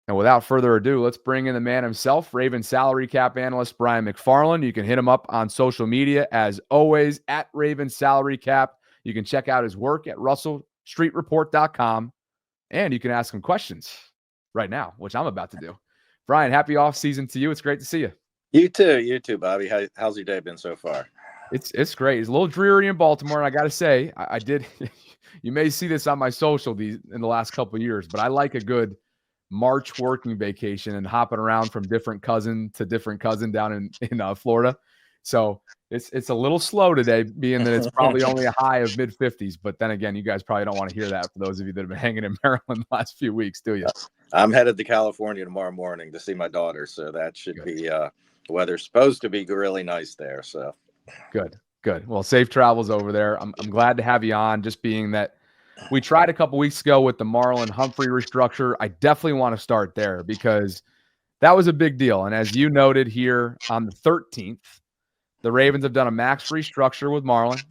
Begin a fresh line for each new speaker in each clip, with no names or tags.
And without further ado, let's bring in the man himself, Ravens salary cap analyst Brian McFarland. You can hit him up on social media, as always, at Ravens salary cap. You can check out his work at russellstreetreport.com, and you can ask him questions right now, which I'm about to do. Brian, happy off season to you. It's great to see you.
You too, Bobby. How's your day been so far?
It's great. It's a little dreary in Baltimore, and I got to say, I did. You may see this on my social in the last couple of years, but I like a good March working vacation and hopping around from different cousin to different cousin down in Florida. So it's a little slow today, being that it's probably only a high of mid-50s. But then again, you guys probably don't want to hear that for those of you that have been hanging in Maryland the last few weeks, do you?
I'm headed to California tomorrow morning to see my daughter, so that should be weather's supposed to be really nice there. So
good. Well, safe travels over there. I'm glad to have you on, just being that we tried a couple weeks ago with the Marlon Humphrey restructure. I definitely want to start there because that was a big deal. And as you noted here on the 13th, the Ravens have done a max restructure with Marlon.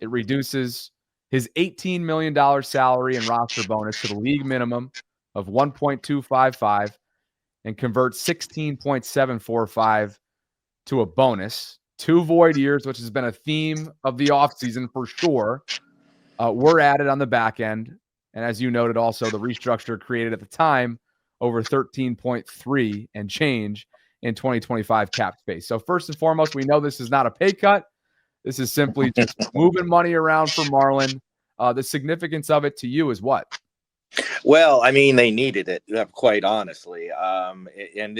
It reduces his $18 million salary and roster bonus to the league minimum of $1.255 and converts $16.745 to a bonus. 2 void years, which has been a theme of the offseason for sure, were added on the back end. And as you noted also, the restructure created at the time over 13.3 and change in 2025 cap space. So first and foremost, we know this is not a pay cut. This is simply just moving money around for Marlon. The significance of it to you is what?
Well, I mean, they needed it, quite honestly. And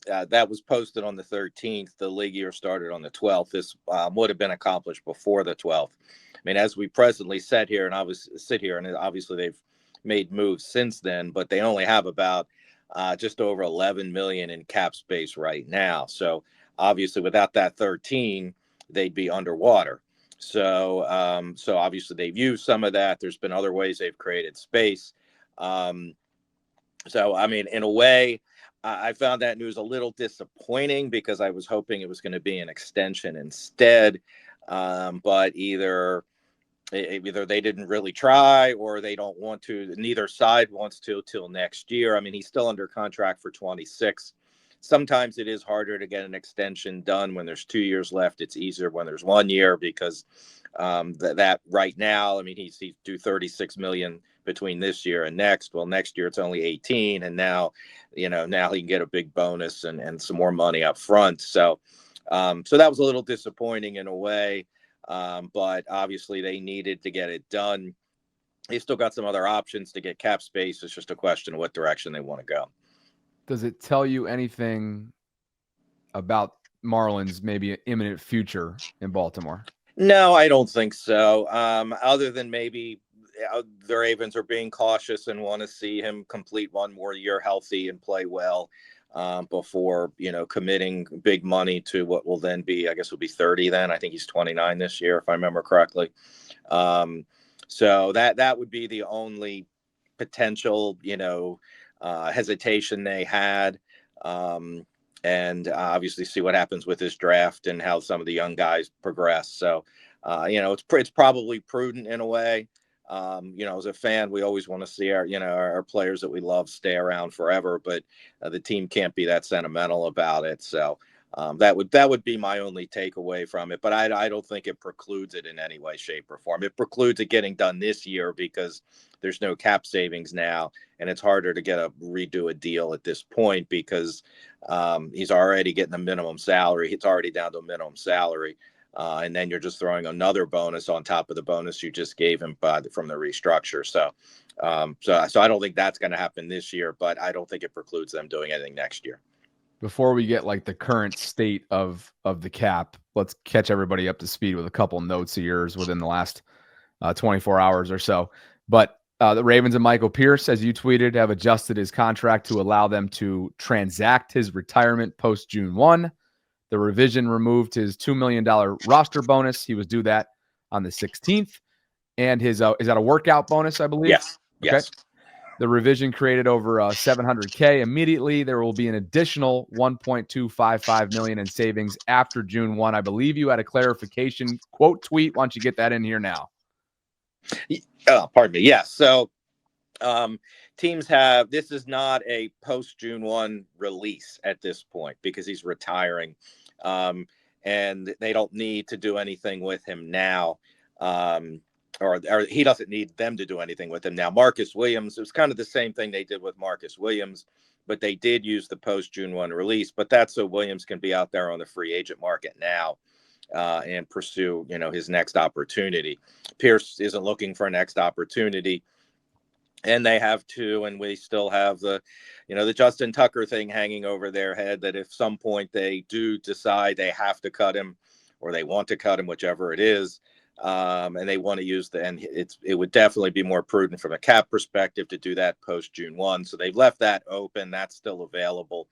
that was posted on the 13th. The league year started on the 12th. This would have been accomplished before the 12th. I mean, as we presently sit here, and obviously they've made moves since then, but they only have about just over 11 million in cap space right now. So obviously, without that 13, they'd be underwater. So obviously they've used some of that. There's been other ways they've created space. So, I mean, in a way, I found that news a little disappointing because I was hoping it was going to be an extension instead. But either they didn't really try or they don't want to. Neither side wants to till next year. I mean, he's still under contract for 26. Sometimes it is harder to get an extension done when there's 2 years left. It's easier when there's 1 year because that right now, I mean, he's due 36 million between this year and next. Well, next year it's only 18, and now he can get a big bonus and some more money up front. So that was a little disappointing in a way, but obviously they needed to get it done. They still got some other options to get cap space. It's just a question of what direction they want to go.
Does it tell you anything about Marlon's maybe imminent future in Baltimore?
No, I don't think so. Other than maybe the Ravens are being cautious and want to see him complete one more year healthy and play well before, committing big money to what will then be, I guess will be 30 then. I think he's 29 this year, if I remember correctly. So that would be the only potential, hesitation they had. And obviously see what happens with this draft and how some of the young guys progress. So, it's probably prudent in a way. As a fan, we always want to see our players that we love stay around forever, but the team can't be that sentimental about it. So that would be my only takeaway from it. But I don't think it precludes it in any way, shape, or form. It precludes it getting done this year because there's no cap savings now, and it's harder to redo a deal at this point because he's already getting a minimum salary. He's already down to a minimum salary. And then you're just throwing another bonus on top of the bonus you just gave him from the restructure. So I don't think that's going to happen this year, but I don't think it precludes them doing anything next year.
Before we get like the current state of the cap, let's catch everybody up to speed with a couple notes of yours within the last 24 hours or so. But the Ravens and Michael Pierce, as you tweeted, have adjusted his contract to allow them to transact his retirement post June 1. The revision removed his $2 million roster bonus. He was due that on the 16th. And his is that a workout bonus, I believe?
Yes.
Okay.
Yes.
The revision created over $700K. Immediately, there will be an additional $1.255 million in savings after June 1. I believe you had a clarification quote tweet. Why don't you get that in here now?
Pardon me. Yes. So, teams have, this is not a post June 1 release at this point because he's retiring. And they don't need to do anything with him now. Or he doesn't need them to do anything with him now. Marcus Williams, it was kind of the same thing they did with Marcus Williams, but they did use the post June 1 release. But that's so Williams can be out there on the free agent market now and pursue, his next opportunity. Pierce isn't looking for a next opportunity. And they have two, and we still have the Justin Tucker thing hanging over their head that if some point they do decide they have to cut him or they want to cut him, whichever it is, and they want to use it would definitely be more prudent from a cap perspective to do that post June 1. So they've left that open. That's still available.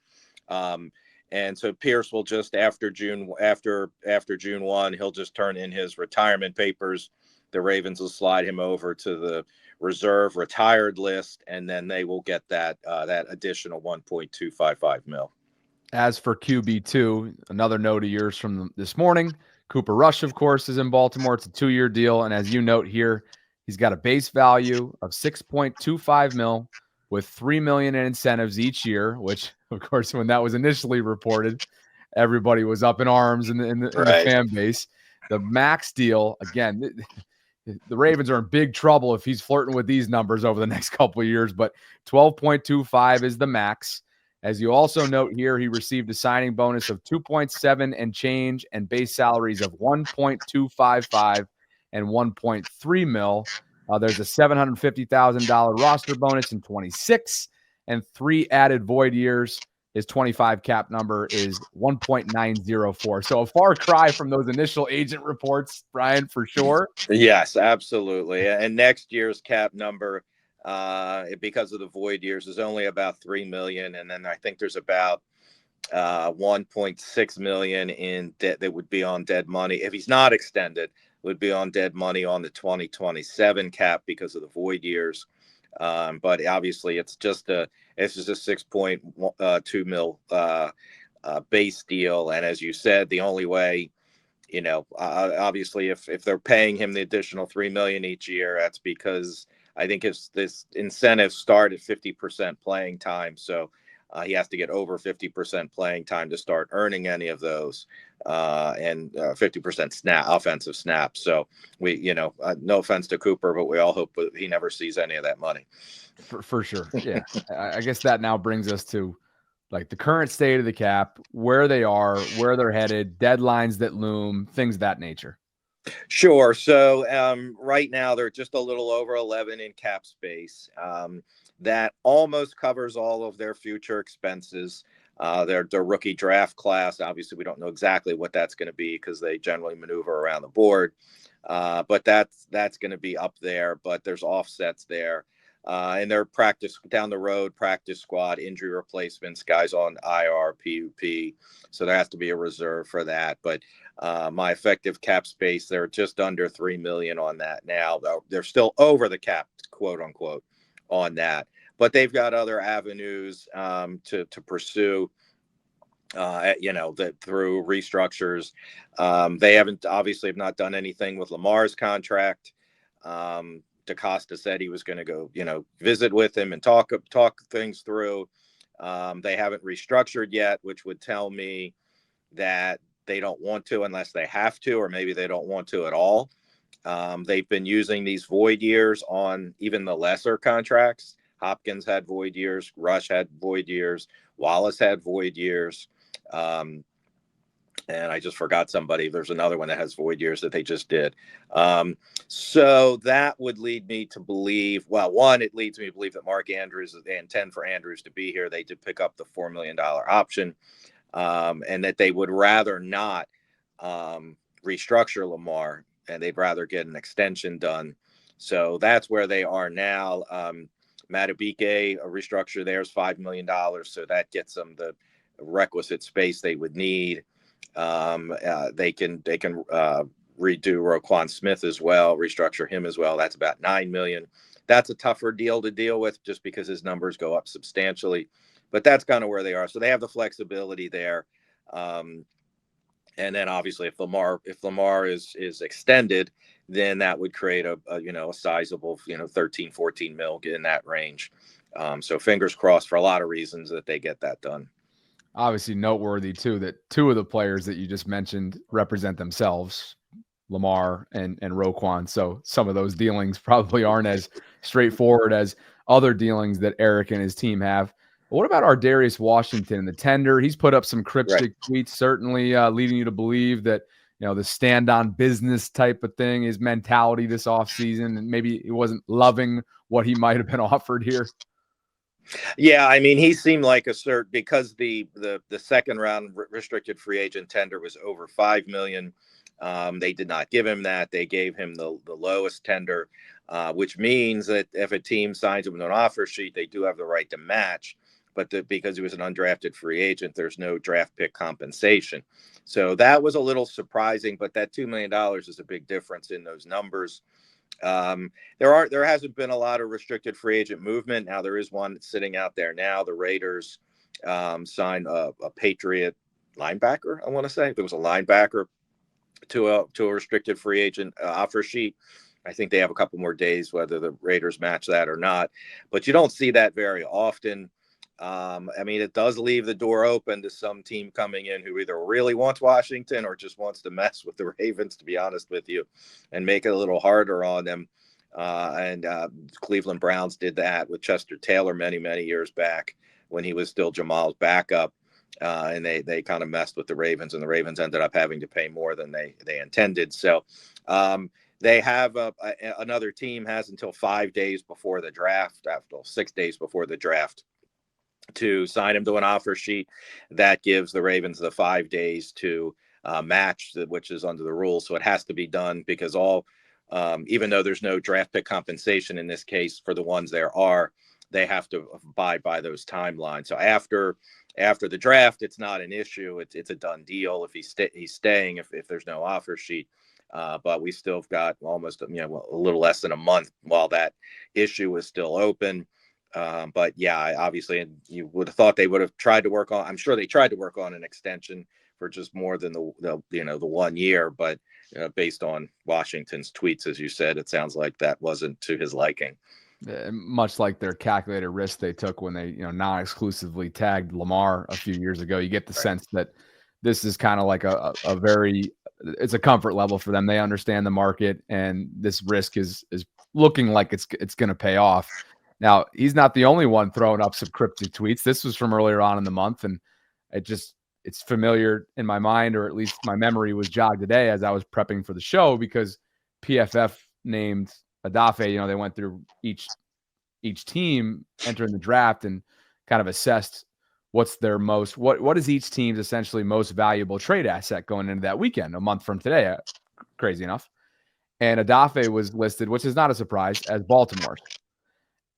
And so Pierce will just after June 1, he'll just turn in his retirement papers. The Ravens will slide him over to the reserve retired list, and then they will get that additional $1.255 million.
As for QB2, another note of yours from this morning, Cooper Rush, of course, is in Baltimore. It's a 2-year deal, and as you note here, he's got a base value of $6.25 million with $3 million in incentives each year, which, of course, when that was initially reported, everybody was up in arms in the fan base. The max deal, again, the Ravens are in big trouble if he's flirting with these numbers over the next couple of years, but 12.25 is the max. As you also note here, he received a signing bonus of 2.7 and change and base salaries of 1.255 and 1.3 mil. There's a $750,000 roster bonus in 26 and 3 added void years. His 25 cap number is 1.904. So a far cry from those initial agent reports, Brian, for sure.
Yes, absolutely. And next year's cap number, because of the void years, is only about $3 million. And then I think there's about $1.6 million in debt that would be on dead money. If he's not extended, would be on dead money on the 2027 cap because of the void years. But obviously it's just a 6.2 mil base deal. And as you said, the only way, obviously if they're paying him the additional $3 million each year, that's because I think this incentives start at 50% playing time. So he has to get over 50% playing time to start earning any of those, and 50% offensive snaps. So we, no offense to Cooper, but we all hope he never sees any of that money.
For sure. Yeah. I guess that now brings us to like the current state of the cap, where they are, where they're headed, deadlines that loom, things of that nature.
Sure. So right now they're just a little over 11 in cap space. That almost covers all of their future expenses. Their rookie draft class, obviously we don't know exactly what that's going to be because they generally maneuver around the board. But that's going to be up there, but there's offsets there. And their practice down the road, practice squad, injury replacements, guys on IR, PUP. So there has to be a reserve for that. But my effective cap space, they're just under $3 million on that now. They're still over the cap, quote unquote, on that. But they've got other avenues to pursue. Through restructures. They have not done anything with Lamar's contract. DaCosta said he was going to go, visit with him and talk things through. They haven't restructured yet, which would tell me that they don't want to unless they have to, or maybe they don't want to at all. They've been using these void years on even the lesser contracts. Hopkins had void years. Rush had void years. Wallace had void years. And I just forgot somebody. There's another one that has void years that they just did. So that would lead me to believe, it leads me to believe that Mark Andrews, they intend for Andrews to be here. They did pick up the $4 million option, and that they would rather not restructure Lamar, and they'd rather get an extension done. So that's where they are now. Madubuike, a restructure there is $5 million. So that gets them the requisite space they would need. They can redo Roquan Smith as well, restructure him as well. That's about $9 million. That's a tougher deal to deal with just because his numbers go up substantially, but that's kind of where they are. So they have the flexibility there. And then obviously if Lamar is extended, then that would create a sizable, 13, 14 mil in that range. So fingers crossed for a lot of reasons that they get that done.
Obviously noteworthy too that two of the players that you just mentioned represent themselves, Lamar and Roquan. So some of those dealings probably aren't as straightforward as other dealings that Eric and his team have. But what about our Darius Washington, the tender? He's put up some cryptic tweets, certainly leading you to believe that the stand on business type of thing, his mentality this offseason, and maybe he wasn't loving what he might have been offered here.
Yeah, I mean, he seemed like because the second round restricted free agent tender was over $5 million. They did not give him that. They gave him the lowest tender, which means that if a team signs him with an offer sheet, they do have the right to match. But because he was an undrafted free agent, there's no draft pick compensation. So that was a little surprising. But that $2 million is a big difference in those numbers. There hasn't been a lot of restricted free agent movement. Now there is one sitting out there now. The Raiders signed a Patriot linebacker. I want to say there was a linebacker to a restricted free agent offer sheet. I think they have a couple more days whether the Raiders match that or not, but you don't see that very often. I mean, it does leave the door open to some team coming in who either really wants Washington or just wants to mess with the Ravens, to be honest with you, and make it a little harder on them. And Cleveland Browns did that with Chester Taylor many, many years back when he was still Jamal's backup. And they kind of messed with the Ravens, and the Ravens ended up having to pay more than they intended. So they have another team has until 5 days before the draft, after 6 days before the draft, to sign him to an offer sheet. That gives the Ravens the 5 days to match, which is under the rules. So it has to be done because even though there's no draft pick compensation in this case for the ones there are, they have to abide by those timelines. So after the draft, it's not an issue. It's a done deal if he's staying if there's no offer sheet. But we still have got almost a little less than a month while that issue is still open. But yeah, obviously, you would have thought they would have tried to work on. I'm sure they tried to work on an extension for just more than the 1 year. But based on Washington's tweets, as you said, it sounds like that wasn't to his liking.
Much like their calculated risk they took when they non-exclusively tagged Lamar a few years ago, you get the sense that this is kind of like a very it's a comfort level for them. They understand the market, and this risk is looking like it's going to pay off. Now, he's not the only one throwing up some cryptic tweets. This was from earlier on in the month, and it's familiar in my mind, or at least my memory was jogged today as I was prepping for the show, because PFF named Odafe. They went through each team entering the draft and kind of assessed what's their what is each team's essentially most valuable trade asset going into that weekend, a month from today, crazy enough. And Odafe was listed, which is not a surprise, as Baltimore's.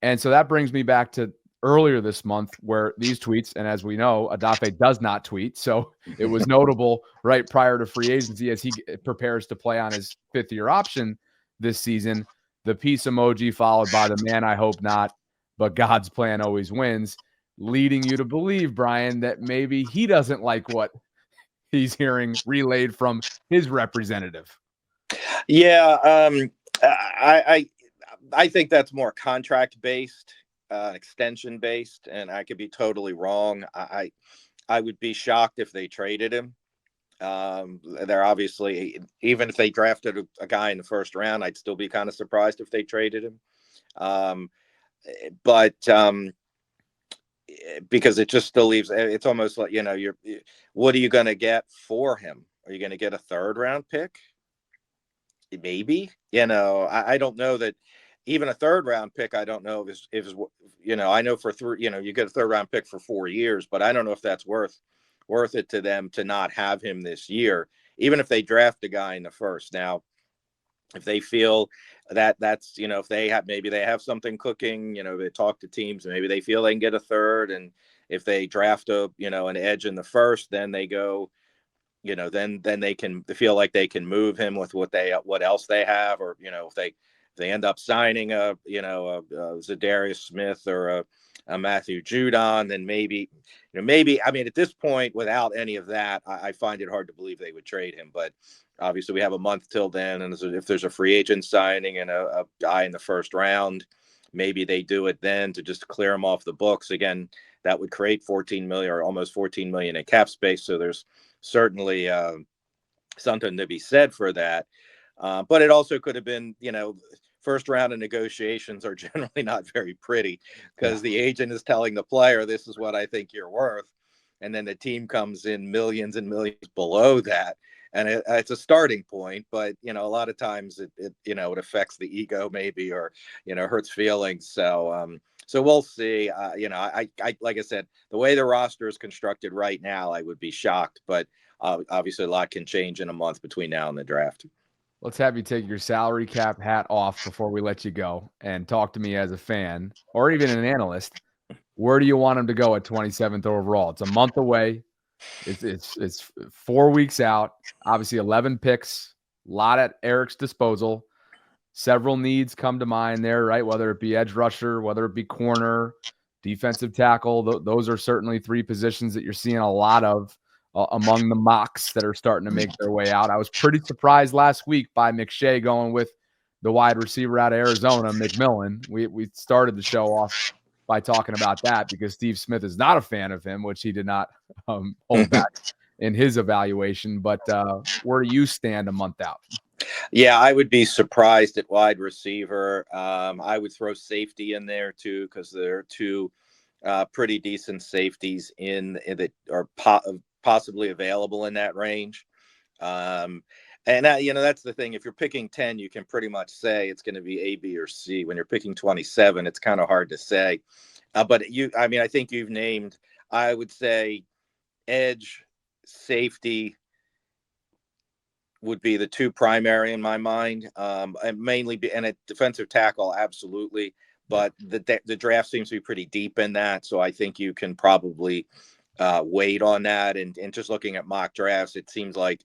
And so that brings me back to earlier this month where these tweets, and as we know, Odafe does not tweet. So it was notable right prior to free agency as he prepares to play on his 5th-year option this season, the peace emoji followed by the man, I hope not, but God's plan always wins, leading you to believe, Brian, that maybe he doesn't like what he's hearing relayed from his representative.
Yeah, I think that's more contract based, extension based, and I could be totally wrong. I would be shocked if they traded him. They're obviously, even if they drafted a guy in the first round, I'd still be kind of surprised if they traded him. But because it just still leaves, it's almost like, what are you going to get for him? Are you going to get a 3rd round pick? Maybe, I don't know that even a 3rd round pick. I don't know if I know for you get a 3rd round pick for 4 years, but I don't know if that's worth it to them to not have him this year, even if they draft a guy in the first. Now, if they feel that's if maybe they have something cooking, they talk to teams, maybe they feel they can get a 3rd, and if they draft an edge in the first, then they go, then they can feel like they can move him with what else they have, or if they end up signing a Zadarius Smith or a Matthew Judon, then maybe I mean, at this point, without any of that, I find it hard to believe they would trade him. But obviously, we have a month till then, and if there's a free agent signing and a guy in the first round, maybe they do it then to just clear him off the books. Again, that would create 14 million or almost 14 million in cap space. So there's certainly something to be said for that. But it also could have been, first round of negotiations are generally not very pretty because the agent is telling the player, this is what I think you're worth. And then the team comes in millions and millions below that. And it's a starting point, but, a lot of times it affects the ego maybe, or, hurts feelings. So we'll see. I like I said, the way the roster is constructed right now, I would be shocked, but obviously a lot can change in a month between now and the draft.
Let's have you take your salary cap hat off before we let you go and talk to me as a fan or even an analyst. Where do you want him to go at 27th overall? It's a month away. It's 4 weeks out. Obviously, 11 picks, a lot at Eric's disposal. Several needs come to mind there, right? Whether it be edge rusher, whether it be corner, defensive tackle. Those are certainly three positions that you're seeing a lot of among the mocks that are starting to make their way out. I was pretty surprised last week by McShay going with the wide receiver out of Arizona, McMillan. We started the show off by talking about that because Steve Smith is not a fan of him, which he did not hold back in his evaluation. But where do you stand a month out?
Yeah, I would be surprised at wide receiver. I would throw safety in there too, because there are two pretty decent safeties that are possibly available in that range. And that's the thing. If you're picking 10, you can pretty much say it's going to be A, B, or C. When you're picking 27, it's kind of hard to say. But I think you've named, I would say, edge, safety would be the two primary in my mind. And mainly and a defensive tackle, absolutely. But the draft seems to be pretty deep in that. So I think you can probably wait on that. And just looking at mock drafts, it seems like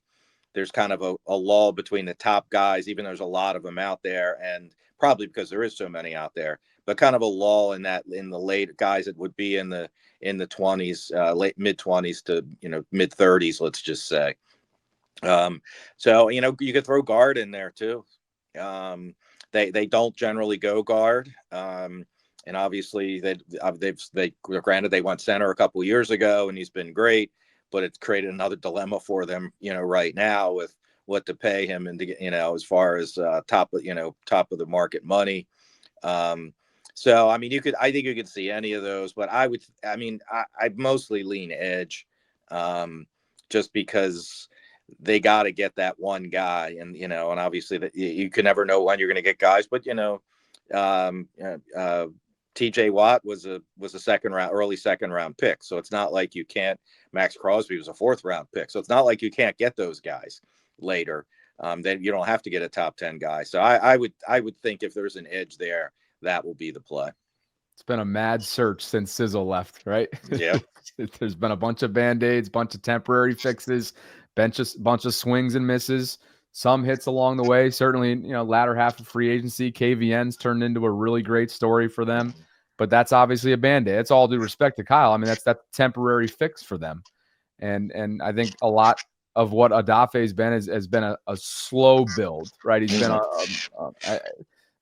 there's kind of a lull between the top guys, even though there's a lot of them out there, and probably because there is so many out there, but kind of a lull in the late guys that would be in the 20s, late mid 20s to mid 30s, let's just say. So you could throw guard in there too. They don't generally go guard, and obviously they granted they went center a couple of years ago, and he's been great. But it's created another dilemma for them, right now with what to pay him and as far as top of the market money. So I think you could see any of those, but I mostly lean edge, just because they got to get that one guy, and and obviously that you can never know when you're going to get guys, but TJ Watt was a early second round pick. So it's not like you can't. Max Crosby was a 4th round pick. So it's not like you can't get those guys later. Then you don't have to get a top 10 guy. So I would think if there's an edge there, that will be the play.
It's been a mad search since Sizzle left, right?
Yeah.
There's been a bunch of Band-Aids, bunch of temporary fixes, bunch of swings and misses, some hits along the way. Certainly, latter half of free agency, KVN's turned into a really great story for them. But that's obviously a Band-Aid. It's all due respect to Kyle. I mean, that's that temporary fix for them. And I think a lot of what Odafe's been has been a slow build, right? He's been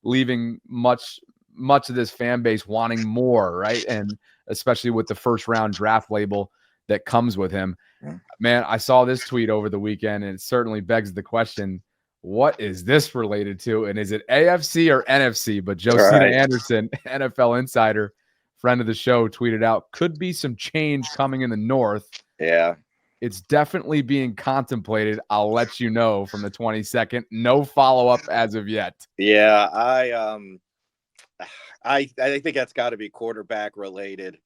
leaving much of this fan base wanting more, right? And especially with the first round draft label that comes with him. Man, I saw this tweet over the weekend, and it certainly begs the question, what is this related to? And is it AFC or NFC? But Josina Anderson, NFL insider, friend of the show, tweeted out, could be some change coming in the North.
Yeah.
It's definitely being contemplated. I'll let you know from the 22nd. No follow-up as of yet.
Yeah, I think that's got to be quarterback related.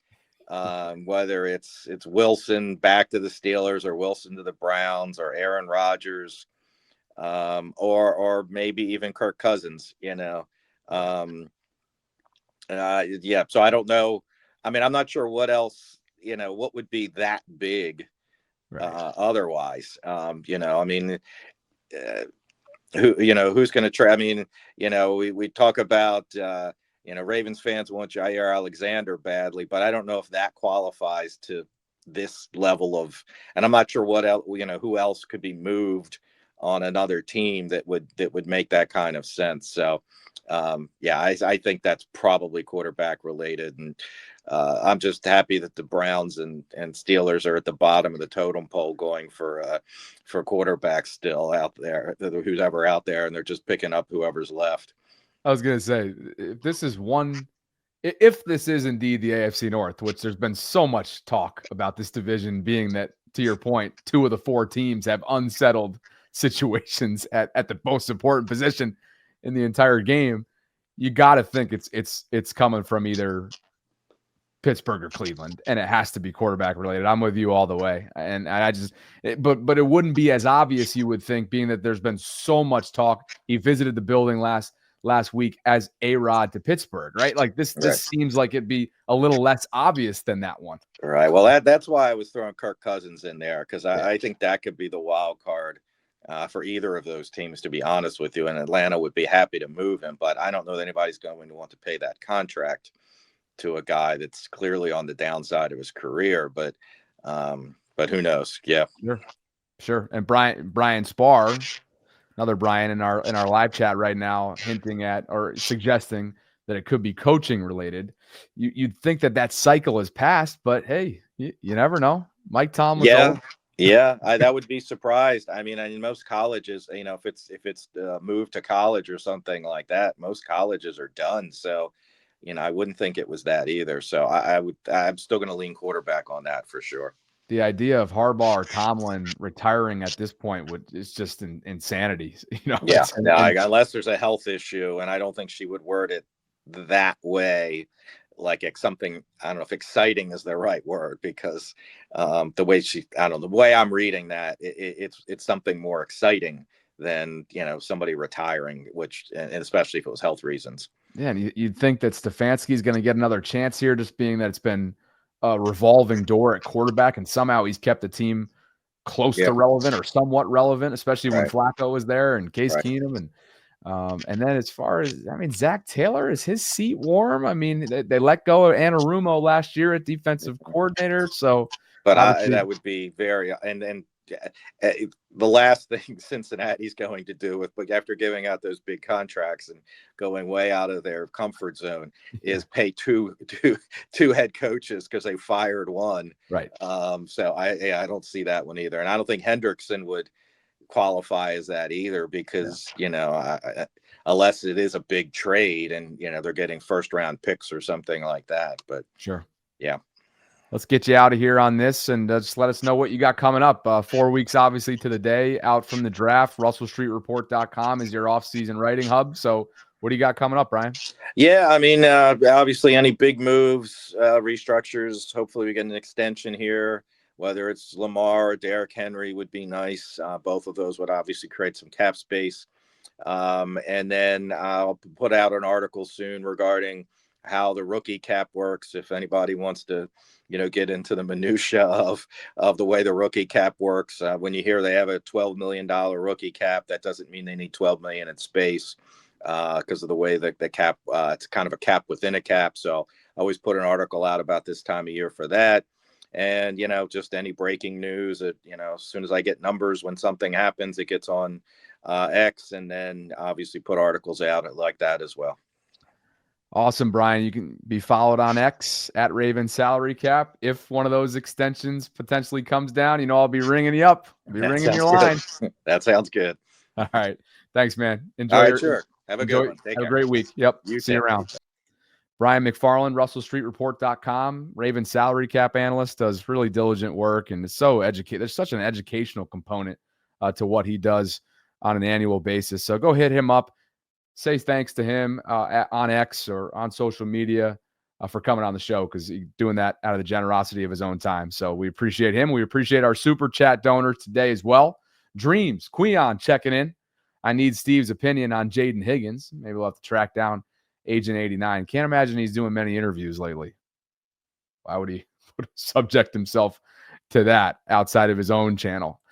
Whether it's Wilson back to the Steelers or Wilson to the Browns or Aaron Rodgers, or maybe even Kirk Cousins, yeah. So I don't know. I mean, I'm not sure what else, what would be that big, otherwise. Who's going to try? I mean, we talk about, Ravens fans want Jair Alexander badly, but I don't know if that qualifies to this level of, and I'm not sure what else, who else could be moved on another team that would make that kind of sense. So I think that's probably quarterback related, and I'm just happy that the Browns and Steelers are at the bottom of the totem pole going for quarterbacks still out there, who's ever out there, and they're just picking up whoever's left.
I was going to say, if this is indeed the AFC North, which there's been so much talk about this division being that, to your point, 2 of the 4 teams have unsettled situations at the most important position in the entire game, you got to think it's coming from either Pittsburgh or Cleveland, and it has to be quarterback related. I'm with you all the way. And but it wouldn't be as obvious, you would think, being that there's been so much talk. He visited the building last week as A-Rod to Pittsburgh, right? Like this seems like it'd be a little less obvious than that one.
Right. Well, that's why I was throwing Kirk Cousins in there, because I think that could be the wild card for either of those teams, to be honest with you. And Atlanta would be happy to move him, but I don't know that anybody's going to want to pay that contract to a guy that's clearly on the downside of his career. But who knows? Yeah.
Sure. And Brian Spar, another Brian in our live chat right now, hinting at or suggesting that it could be coaching related. You'd think that cycle has passed, but hey, you never know. Mike Tomlin's old.
Yeah, that would be surprised. I mean, in most colleges, if it's moved to college or something like that, most colleges are done. So, I wouldn't think it was that either. So I'm still going to lean quarterback on that for sure.
The idea of Harbaugh or Tomlin retiring at this point is just insanity.
Yeah, unless there's a health issue, and I don't think she would word it that way. Like something, I don't know if exciting is the right word, because the way I'm reading that, it's something more exciting than somebody retiring, and especially if it was health reasons.
Yeah, and you'd think that Stefanski's going to get another chance here, just being that it's been a revolving door at quarterback, and somehow he's kept the team close to relevant or somewhat relevant, especially when Flacco was there and Case Keenum. And then as far as, Zach Taylor, is his seat warm? They let go of Anarumo last year at defensive coordinator. So,
but that would be very, and the last thing Cincinnati's going to do after giving out those big contracts and going way out of their comfort zone is pay two head coaches, because they fired one.
Right.
So I don't see that one either. And I don't think Hendrickson would qualify as that either, because unless it is a big trade and they're getting first round picks or something like that. But
sure.
Yeah.
Let's get you out of here on this, and just let us know what you got coming up. 4 weeks, obviously, to the day out from the draft. RussellStreetReport.com is your off-season writing hub. So what do you got coming up, Brian?
Yeah, obviously any big moves, restructures. Hopefully we get an extension here, whether it's Lamar or Derrick Henry would be nice. Both of those would obviously create some cap space. And then I'll put out an article soon regarding how the rookie cap works. If anybody wants to, get into the minutia of the way the rookie cap works, when you hear they have a $12 million rookie cap, that doesn't mean they need $12 million in space, because of the way that the cap, it's kind of a cap within a cap. So I always put an article out about this time of year for that. And, just any breaking news that, as soon as I get numbers, when something happens, it gets on X, and then obviously put articles out like that as well.
Awesome, Brian. You can be followed on X at Raven Salary Cap. If one of those extensions potentially comes down, I'll be ringing you up. I'll be ringing your line.
That sounds good.
All right. Thanks, man. Enjoy.
All right, sure. Have a good one.
Have a great week. Yep. See you around. Brian McFarland, RussellStreetReport.com, Raven Salary Cap Analyst, does really diligent work and is so educated. There's such an educational component to what he does on an annual basis. So go hit him up. Say thanks to him on X or on social media for coming on the show, because he's doing that out of the generosity of his own time. So we appreciate him. We appreciate our super chat donors today as well. Dreams, Queon checking in. I need Steve's opinion on Jaden Higgins. Maybe we'll have to track down Agent 89. Can't imagine he's doing many interviews lately. Why would he subject himself to that outside of his own channel?